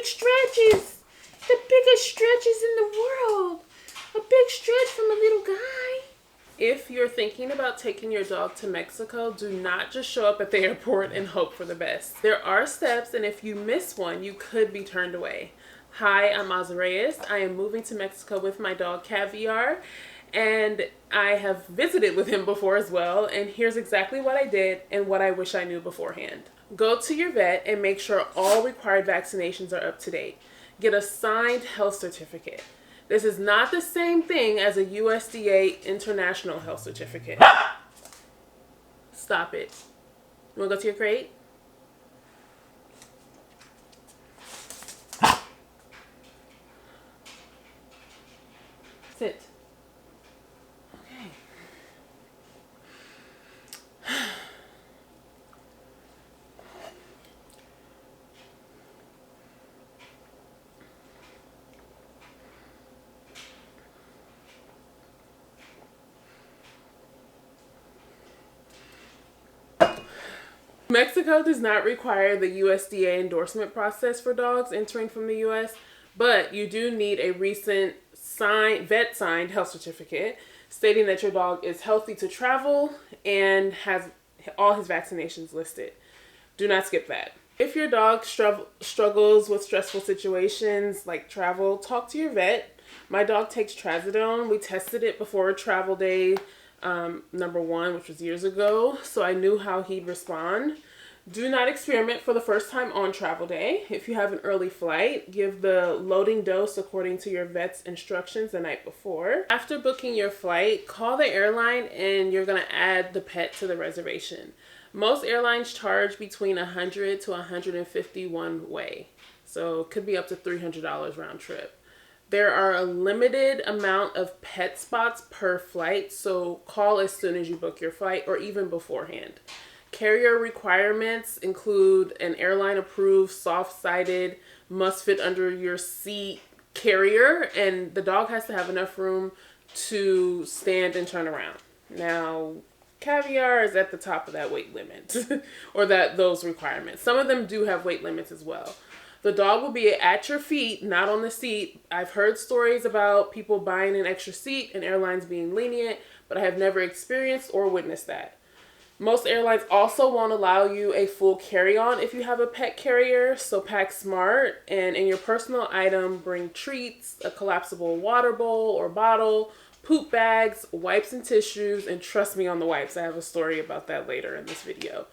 big stretches. The biggest stretches in the world. A big stretch from a little guy. If you're thinking about taking your dog to Mexico, do not just show up at the airport and hope for the best. There are steps, and if you miss one, you could be turned away. Hi, I'm Aza Reyes. I am moving to Mexico with my dog Caviar, and I have visited with him before as well, and here's exactly what I did and what I wish I knew beforehand. Go to your vet and make sure all required vaccinations are up to date. Get a signed health certificate. This is not the same thing as a USDA international health certificate. Stop it. You want to go to your crate? Sit. Okay. Mexico does not require the USDA endorsement process for dogs entering from the US, but you do need a recent vet signed health certificate stating that your dog is healthy to travel and has all his vaccinations listed. Do not skip that. If your dog struggles with stressful situations like travel, talk to your vet. My dog takes trazodone. We tested it before a travel day number 1, which was years ago, so I knew how he'd respond. Do not experiment for the first time on travel day. If you have an early flight, give the loading dose according to your vet's instructions the night before. After booking your flight, call the airline and you're going to add the pet to the reservation. Most airlines charge between $100 to $150 one way, so it could be up to $300 round trip. There are a limited amount of pet spots per flight, so call as soon as you book your flight or even beforehand. Carrier requirements include an airline-approved, soft-sided, must-fit under your seat carrier, and the dog has to have enough room to stand and turn around. Now, Caviar is at the top of that weight limit, or those requirements. Some of them do have weight limits as well. The dog will be at your feet, not on the seat. I've heard stories about people buying an extra seat and airlines being lenient, but I have never experienced or witnessed that. Most airlines also won't allow you a full carry-on if you have a pet carrier, so pack smart, and in your personal item, bring treats, a collapsible water bowl or bottle, poop bags, wipes and tissues, and trust me on the wipes. I have a story about that later in this video.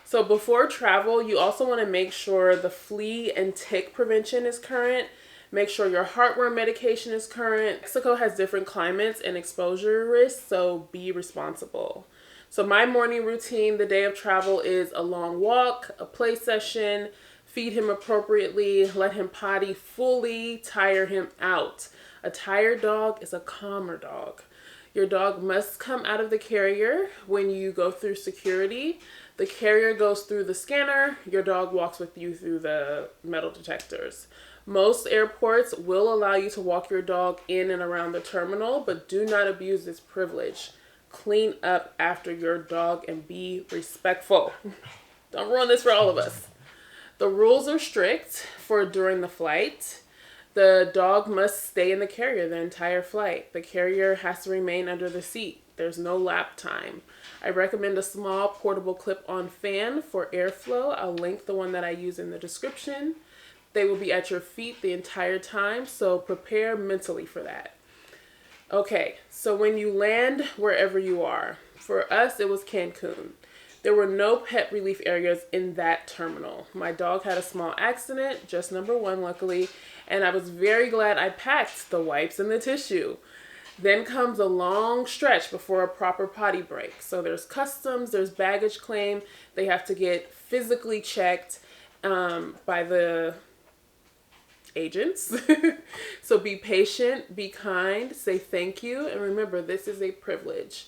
So before travel, you also want to make sure the flea and tick prevention is current. Make sure your heartworm medication is current. Mexico has different climates and exposure risks, so be responsible. So my morning routine the day of travel is a long walk, a play session, feed him appropriately, let him potty fully, tire him out. A tired dog is a calmer dog. Your dog must come out of the carrier when you go through security. The carrier goes through the scanner. Your dog walks with you through the metal detectors. Most airports will allow you to walk your dog in and around the terminal, but do not abuse this privilege. Clean up after your dog and be respectful. Don't ruin this for all of us. The rules are strict for during the flight. The dog must stay in the carrier the entire flight. The carrier has to remain under the seat. There's no lap time. I recommend a small portable clip-on fan for airflow. I'll link the one that I use in the description. They will be at your feet the entire time, so prepare mentally for that. Okay, so when you land wherever you are, for us it was Cancun. There were no pet relief areas in that terminal. My dog had a small accident, just number 1 luckily, and I was very glad I packed the wipes and the tissue. Then comes a long stretch before a proper potty break. So there's customs, there's baggage claim. They have to get physically checked by the agents. So be patient, be kind, say thank you, and remember, this is a privilege.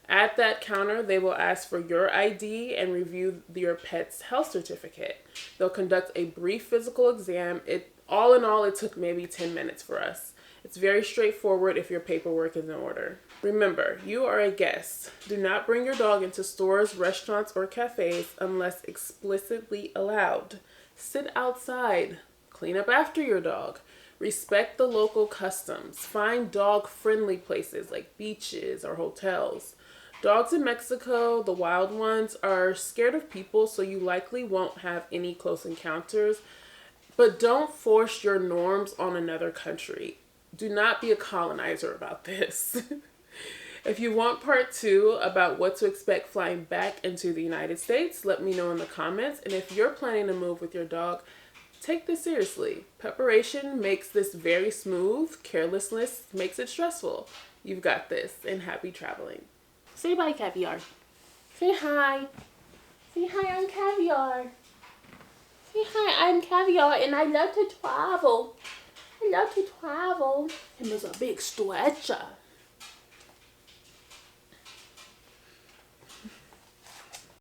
At that counter, they will ask for your ID and review your pet's health certificate. They'll conduct a brief physical exam. All in all, it took maybe 10 minutes for us. It's very straightforward if your paperwork is in order. Remember, you are a guest. Do not bring your dog into stores, restaurants, or cafes unless explicitly allowed. Sit outside. Clean up after your dog. Respect the local customs. Find dog-friendly places like beaches or hotels. Dogs in Mexico, the wild ones, are scared of people, so you likely won't have any close encounters. But don't force your norms on another country. Do not be a colonizer about this. If you want part 2 about what to expect flying back into the United States, let me know in the comments. And if you're planning to move with your dog, take this seriously. Preparation makes this very smooth. Carelessness makes it stressful. You've got this, and happy traveling. Say bye, Caviar. Say hi. Say hi, I'm Caviar. Say hi, I'm Caviar, and I love to travel. I love to travel. And there's a big stretcher.